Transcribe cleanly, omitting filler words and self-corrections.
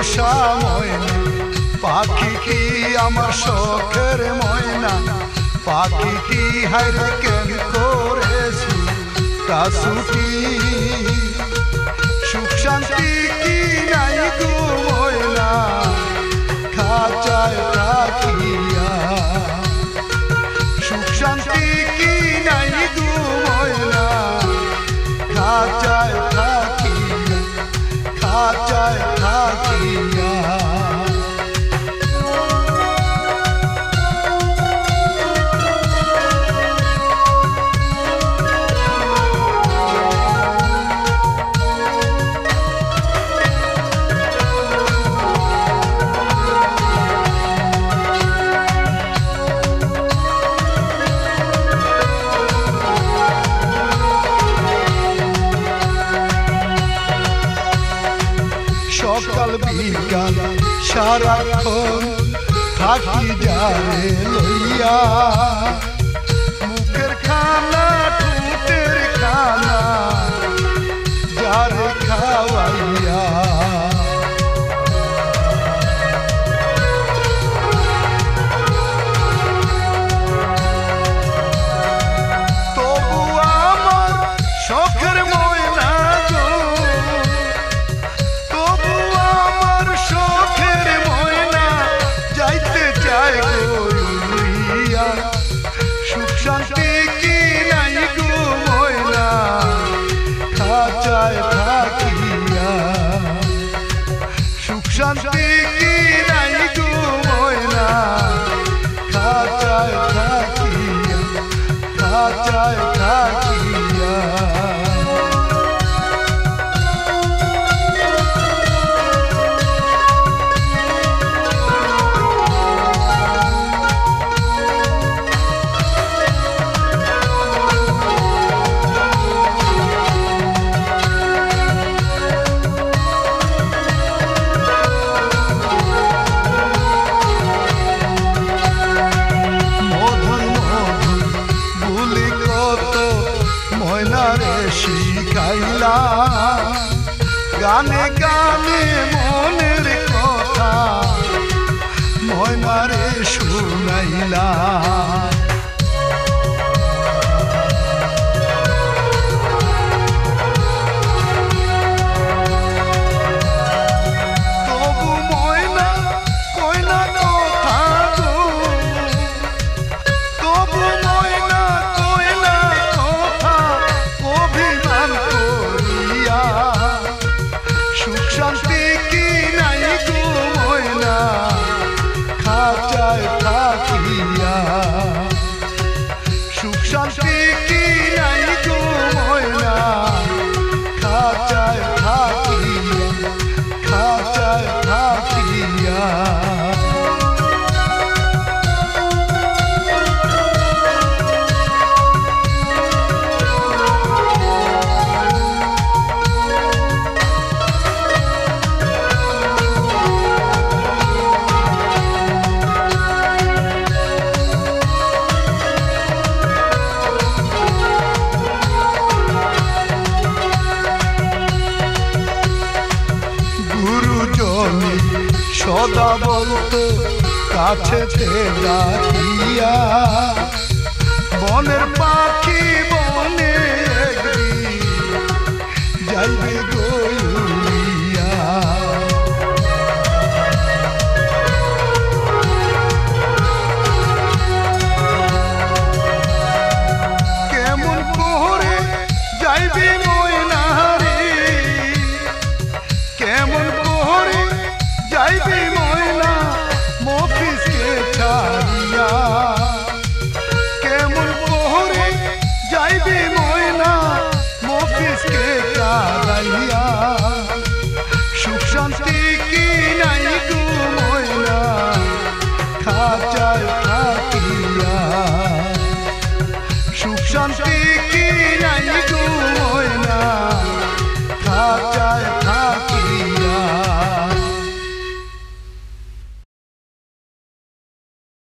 পোষা ময়না পাখি কি আমার শখের ময়না পাখি কি হাইরে কেন করেছি কাছুটি সুখ শান্তি কি নাই গো ময়না খাঁচায় রাখিয়া সুখ শান্তি কি নাই গো ময়না খাঁচায় রাখিয়া খাঁচায় রাখিয়া সকাল বিকাল সারাক্ষণ থাকি যারে লইয়া মুখের খানা ঠোঁটের খানা যারে খাওয়াইয়া তবু আমার শখের ময়না গো শখের ময়না যাইতে চায় গো উড়িয়া সুখ শান্তি কি নাই গো ময়না খাঁচায় থাকিয়া সুখ শান্তি কি নাই গো ময়না খাঁচায় থাকিয়া খাঁচায় থাকিয়া ময়নারে শিখাইলা গানে গানে মনের কথা ময়নারে শুনাইলা তবু ময়না কইনা কথা গো তবু ময়না কইনা কথা অভিমান করিয়া সুখ শান্তি কি নাই গো ময়না খাঁচায় থাকিয়া সুখ শান্তি কি নাই গো ময়না খাঁচায় থাকিয়া খাঁচায় থাকিয়া সদা বলতো কাছে ডাকিয়া বনের পাখি বনে একদিন যাইবে গইয়া কেমন করে যাইবে ময়না রে কেমন করে যাইবি ময়না মফিজকে ছাড়িয়া কেমন করে যাইবি ময়না মফিজকে কাঁদাইয়া সুখ শান্তি কি নাই গো ময়না খাঁচায় থাকিয়া সুখ শান্তি কি নাই গো